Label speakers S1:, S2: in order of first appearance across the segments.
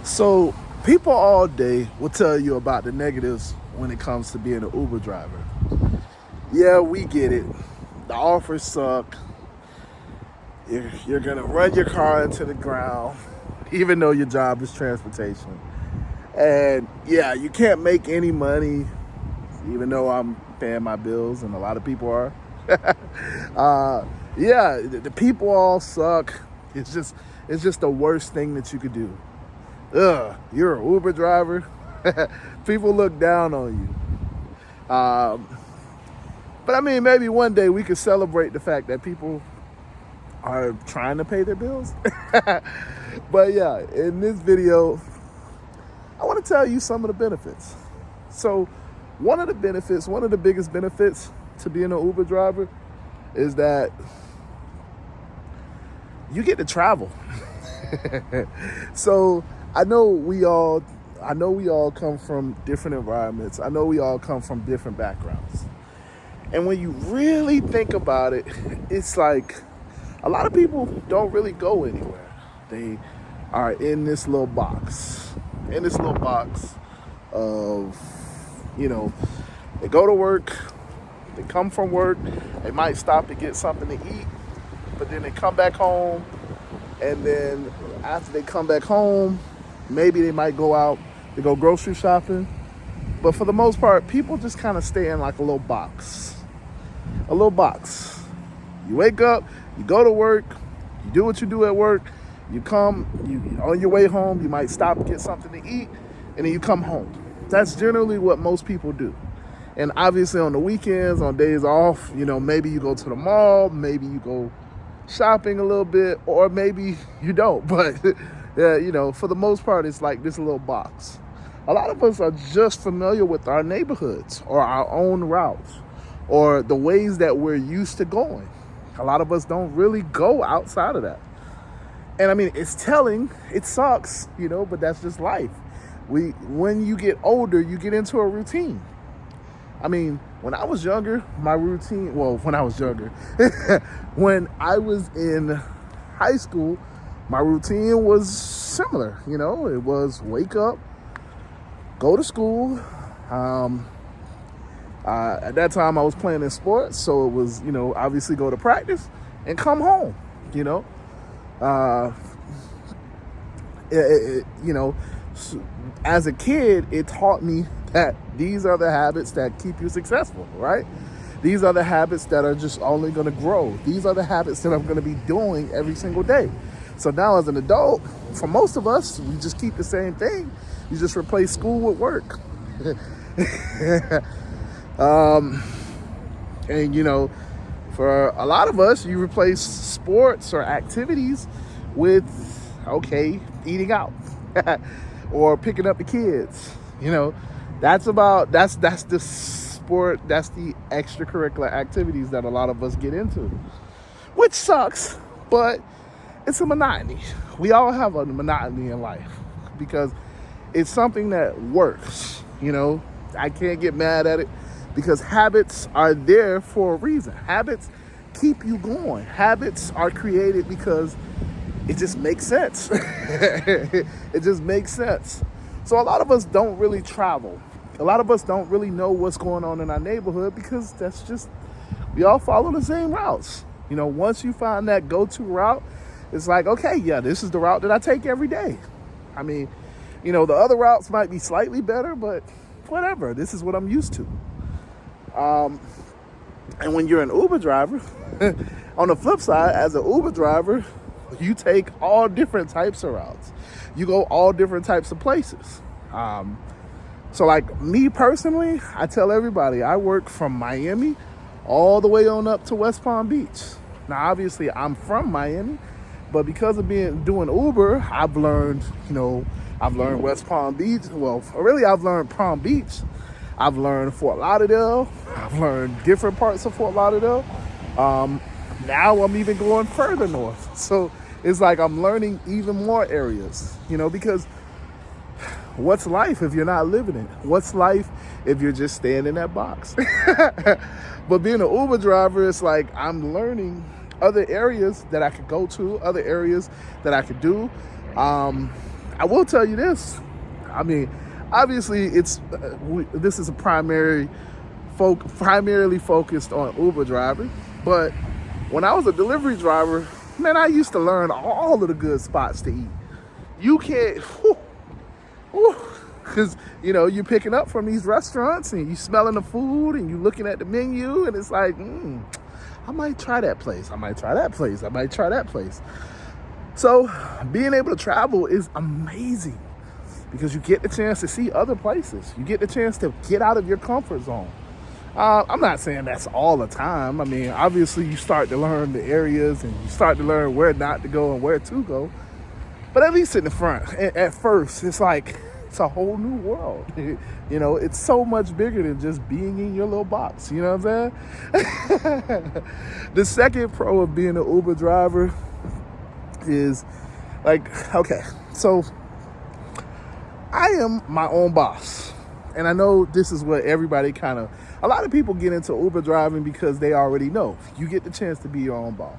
S1: So people all day will tell you about the negatives when it comes to being an Uber driver. Yeah, we get it. The offers suck. You're gonna run your car into the ground, even though your job is transportation. And yeah, you can't make any money, even though I'm paying my bills, and a lot of people are. Yeah, the people all suck. It's just the worst thing that you could do. You're an Uber driver. People look down on you. But I mean, maybe one day we could celebrate the fact that people are trying to pay their bills. But yeah, in this video, I want to tell you some of the benefits. So one of the biggest benefits to being an Uber driver is that you get to travel. So I know we all come from different environments. I know we all come from different backgrounds. And when you really think about it, it's like a lot of people don't really go anywhere. They are in this little box. Of, they go to work, they come from work, they might stop to get something to eat, but then they come back home, and then after they come back home, maybe they might go out, they go grocery shopping. But for the most part, people just kind of stay in like a little box. You wake up, you go to work, you do what you do at work, you on your way home, you might stop to get something to eat, and then you come home. That's generally what most people do. And obviously on the weekends, on days off, maybe you go to the mall, maybe you go shopping a little bit, or maybe you don't. But yeah, for the most part, it's like this little box. A lot of us are just familiar with our neighborhoods or our own routes or the ways that we're used to going. A lot of us don't really go outside of that. And I mean, it's telling, it sucks, but that's just life. When you get older, you get into a routine. I mean, when I was younger, when I was in high school, my routine was similar. It was wake up, go to school. At that time I was playing in sports, so it was, obviously go to practice and come home, as a kid, it taught me that these are the habits that keep you successful, right? These are the habits that are just only going to grow. These are the habits that I'm going to be doing every single day. So now as an adult, for most of us, we just keep the same thing. You just replace school with work. And for a lot of us, you replace sports or activities with, eating out or picking up the kids. That's the sport, that's the extracurricular activities that a lot of us get into, which sucks, but it's a monotony. We all have a monotony in life because it's something that works. I can't get mad at it because habits are there for a reason. Habits keep you going. Habits are created because it just makes sense. It just makes sense. So a lot of us don't really travel. A lot of us don't really know what's going on in our neighborhood because we all follow the same routes. Once you find that go-to route, it's like, okay, yeah, this is the route that I take every day. I mean, the other routes might be slightly better, but whatever, this is what I'm used to. And when you're an Uber driver, on the flip side, as an Uber driver, you take all different types of routes. You go all different types of places. So like me personally, I tell everybody I work from Miami all the way on up to West Palm Beach. Now, obviously I'm from Miami, but because of doing Uber, I've learned West Palm Beach. Well, really I've learned Palm Beach. I've learned Fort Lauderdale. I've learned different parts of Fort Lauderdale. Now I'm even going further north. So it's like I'm learning even more areas, because what's life if you're not living it? What's life if you're just staying in that box? But being an Uber driver, it's like I'm learning other areas that I could go to, other areas that I could do. I will tell you this. I mean, obviously, this is a primarily focused on Uber driving, but when I was a delivery driver, man, I used to learn all of the good spots to eat. You can't, because you're picking up from these restaurants and you smelling the food and you looking at the menu and it's like, I might try that place. I might try that place. I might try that place. So being able to travel is amazing because you get the chance to see other places. You get the chance to get out of your comfort zone. I'm not saying that's all the time. I mean, obviously you start to learn the areas and you start to learn where not to go and where to go. But at least in the front, at first, it's like, it's a whole new world. It's so much bigger than just being in your little box. You know what I'm saying? The second pro of being an Uber driver is like, okay, so I am my own boss. And I know this is what everybody a lot of people get into Uber driving because they already know you get the chance to be your own boss.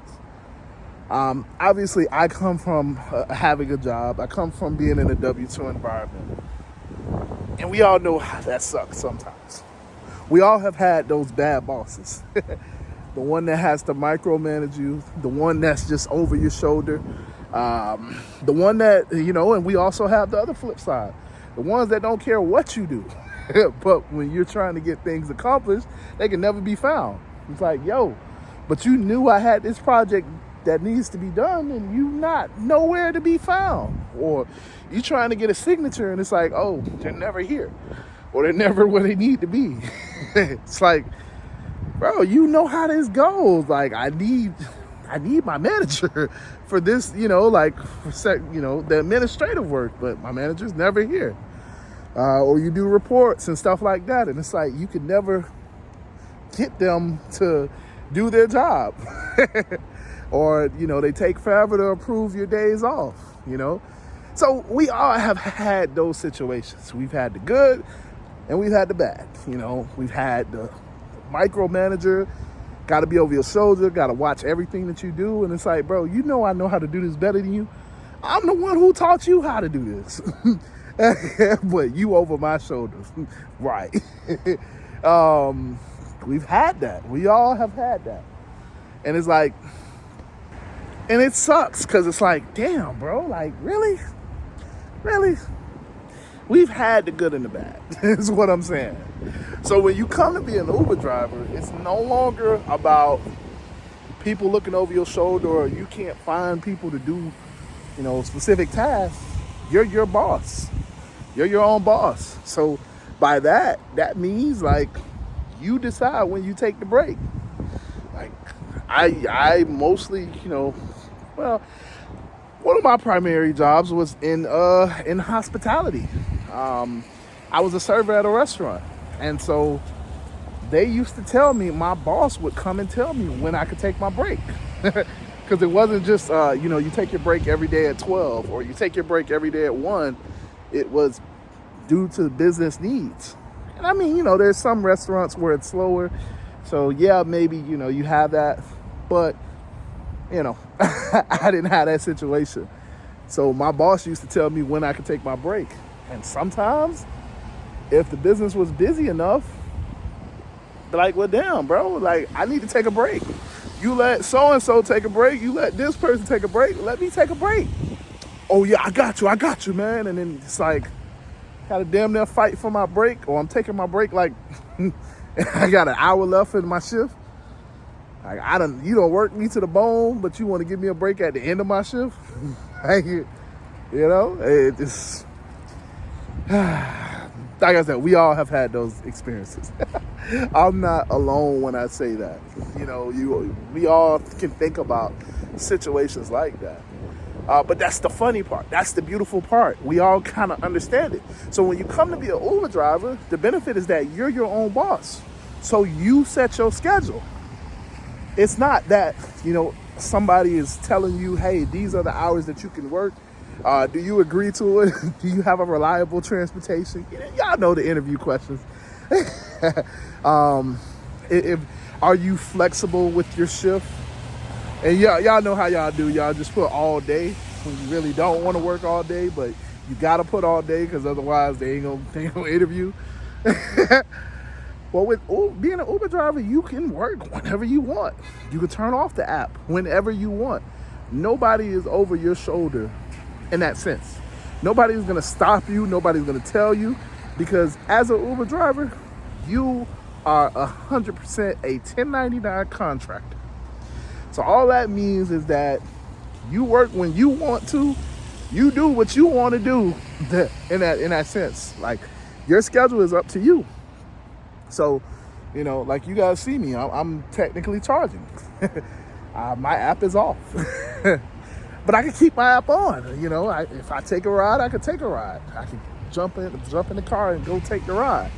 S1: Obviously, I come from having a job. I come from being in a W-2 environment. And we all know how that sucks sometimes. We all have had those bad bosses. The one that has to micromanage you, the one that's just over your shoulder, the one that, and we also have the other flip side, the ones that don't care what you do. But when you're trying to get things accomplished, they can never be found. It's like, yo, but you knew I had this project that needs to be done and you not nowhere to be found. Or you trying to get a signature and it's like, oh, they're never here. Or they're never where they need to be. It's like, bro, you know how this goes. Like, I need my manager for this, the administrative work, but my manager's never here. Or you do reports and stuff like that. And it's like, you can never get them to do their job. Or, they take forever to approve your days off, So we all have had those situations. We've had the good and we've had the bad. We've had the micromanager, got to be over your shoulder, got to watch everything that you do. And it's like, bro, I know how to do this better than you. I'm the one who taught you how to do this. But you over my shoulders. Right. We've had that. We all have had that. And it's like, and it sucks because it's like, damn, bro, like, really? We've had the good and the bad, is what I'm saying. So when you come to be an Uber driver, it's no longer about people looking over your shoulder or you can't find people to do, specific tasks. You're your boss. You're your own boss. So by that means, like, you decide when you take the break. Like, I mostly, one of my primary jobs was in hospitality. I was a server at a restaurant. And so they used to tell me, my boss would come and tell me when I could take my break. Because it wasn't just, you take your break every day at 12 or you take your break every day at 1. It was due to business needs. And I mean, there's some restaurants where it's slower. So yeah, maybe, you have that. But, I didn't have that situation. So my boss used to tell me when I could take my break. And sometimes, if the business was busy enough, be like, well, damn, bro, like, I need to take a break. You let so-and-so take a break. You let this person take a break. Let me take a break. Oh, yeah, I got you, man. And then it's like, had a damn near fight for my break, or I'm taking my break like, I got an hour left in my shift. Like, you don't work me to the bone, but you want to give me a break at the end of my shift? Like, it just, like I said, we all have had those experiences. I'm not alone when I say that. We all can think about situations like that. But that's the funny part. That's the beautiful part. We all kind of understand it. So when you come to be an Uber driver, the benefit is that you're your own boss. So you set your schedule. It's not that, somebody is telling you, hey, these are the hours that you can work. Do you agree to it? Do you have a reliable transportation? Y'all know the interview questions. Are you flexible with your shift? And y'all know how y'all do. Y'all just put all day when you really don't want to work all day, but You gotta put all day because otherwise they ain't gonna interview. Well, with being an Uber driver, you can work whenever you want. You can turn off the app whenever you want. Nobody is over your shoulder in that sense. Nobody's gonna stop you. Nobody's gonna tell you, because as an Uber driver, you are 100% a 1099 contractor. So all that means is that you work when you want to. You do what you want to do in that sense. Like, your schedule is up to you. So, like you guys see me, I'm technically charging. My app is off. But I can keep my app on. If I take a ride, I can take a ride. I can jump in the car and go take the ride.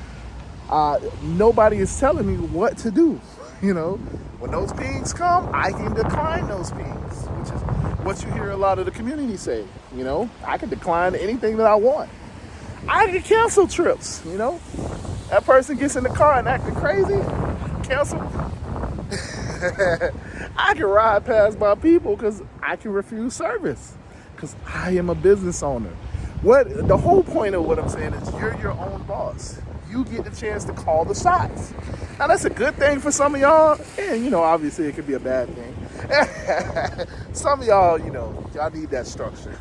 S1: Nobody is telling me what to do. When those pings come, I can decline those pings, which is what you hear a lot of the community say. I can decline anything that I want. I can cancel trips. That person gets in the car and acting crazy, cancel. I can ride past my people because I can refuse service because I am a business owner. The whole point of what I'm saying is you're your own boss. You get the chance to call the shots. Now, that's a good thing for some of y'all, and obviously it could be a bad thing. Some of y'all, y'all need that structure.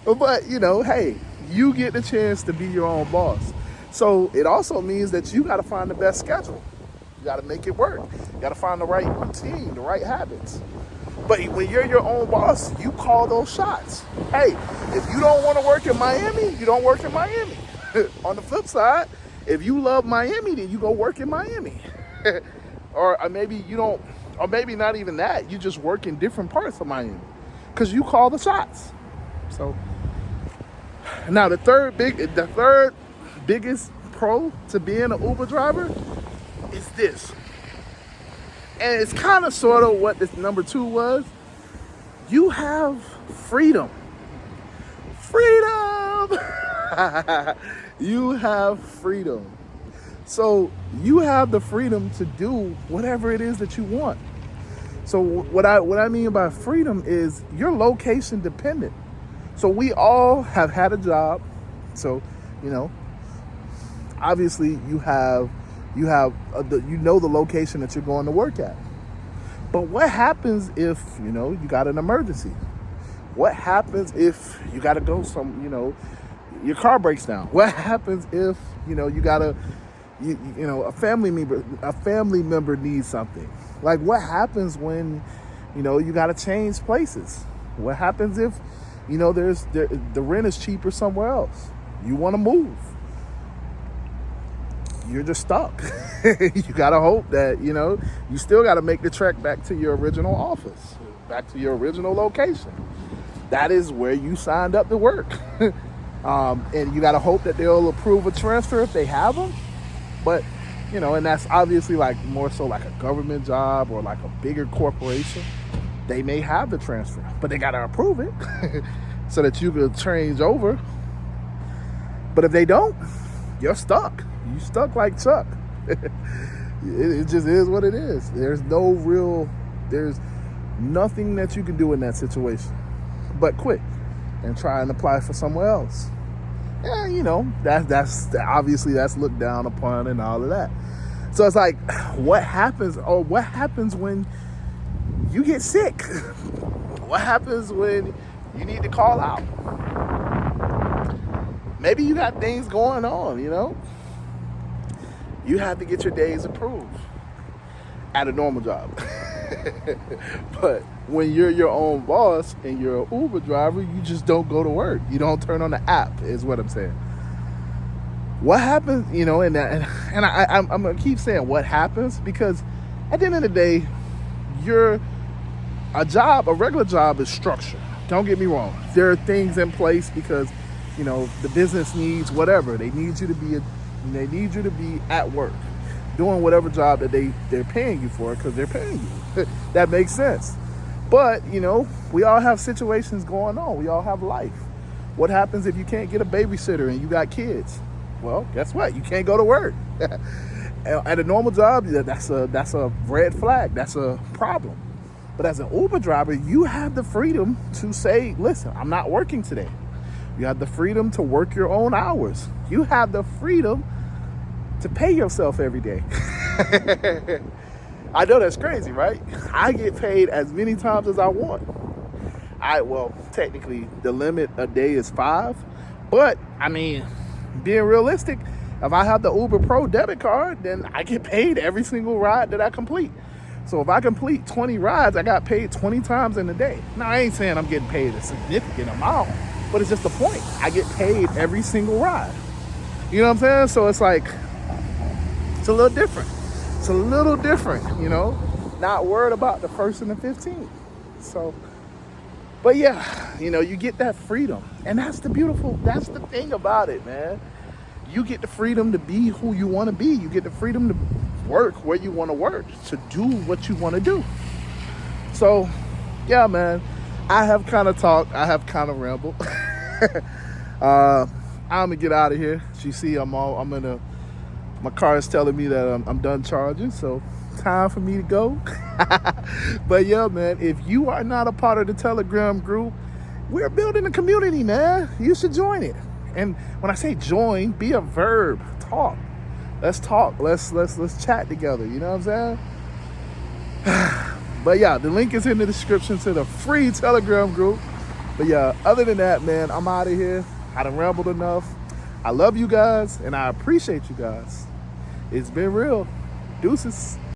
S1: But, hey, you get the chance to be your own boss. So it also means that you got to find the best schedule. You got to make it work. You got to find the right routine, the right habits. But when you're your own boss, you call those shots. Hey, if you don't want to work in Miami, you don't work in Miami. On the flip side, if you love Miami, then you go work in Miami. Or maybe you don't, or maybe not even that. You just work in different parts of Miami because you call the shots. So now the third biggest pro to being an Uber driver is this. And it's kind of sort of what this number 2 was. You have freedom. Freedom! You have freedom. So you have the freedom to do whatever it is that you want. So what I mean by freedom is you're location dependent. So we all have had a job. So, obviously you know the location that you're going to work at. But what happens if, you got an emergency? What happens if you got to go your car breaks down? What happens if, a family member needs something? Like, what happens when, you got to change places? What happens if, the rent is cheaper somewhere else? You want to move. You're just stuck. You got to hope that, you still got to make the trek back to your original office, back to your original location. That is where you signed up to work. And you got to hope that they'll approve a transfer if they have them. But, and that's obviously more so like a government job or like a bigger corporation. They may have the transfer, but they got to approve it so that you can change over. But if they don't, you're stuck. You stuck like Chuck. It just is what it is. There's nothing that you can do in that situation but quit and try and apply for somewhere else. Yeah, that's obviously that's looked down upon and all of that. So it's like, what happens when you get sick? What happens when you need to call out? Maybe you got things going on, You have to get your days approved at a normal job. But when you're your own boss and you're an Uber driver, you just don't go to work. You don't turn on the app, is what I'm saying. What happens, and I'm going to keep saying what happens, because at the end of the day, a regular job is structured. Don't get me wrong. There are things in place because, the business needs whatever. They need you to be at work, doing whatever job that they're paying you for, because they're paying you. That makes sense. But, we all have situations going on. We all have life. What happens if you can't get a babysitter and you got kids? Well, guess what? You can't go to work. At a normal job, that's a red flag. That's a problem. But as an Uber driver, you have the freedom to say, listen, I'm not working today. You have the freedom to work your own hours. You have the freedom to pay yourself every day. I know that's crazy, right? I get paid as many times as I want. Well, technically, the limit a day is 5. But, I mean, being realistic, if I have the Uber Pro debit card, then I get paid every single ride that I complete. So if I complete 20 rides, I got paid 20 times in a day. Now, I ain't saying I'm getting paid a significant amount, but it's just the point. I get paid every single ride. You know what I'm saying? So it's like, it's a little different. It's a little different, you know? Not worried about the 1st and the 15th. So, but yeah, you know, you get that freedom. And that's the thing about it, man. You get the freedom to be who you want to be. You get the freedom to work where you want to work, to do what you want to do. So, yeah, man, I have kind of talked. I have kind of rambled. I'm gonna get out of here. As you see, my car is telling me that I'm done charging, so time for me to go. But yeah, man, if you are not a part of the Telegram group, we're building a community, man. You should join it. And when I say join, be a verb. Talk. Let's talk. Let's chat together. You know what I'm saying? But yeah, the link is in the description to the free Telegram group. But yeah, other than that, man, I'm out of here. I done rambled enough. I love you guys, and I appreciate you guys. It's been real. Deuces.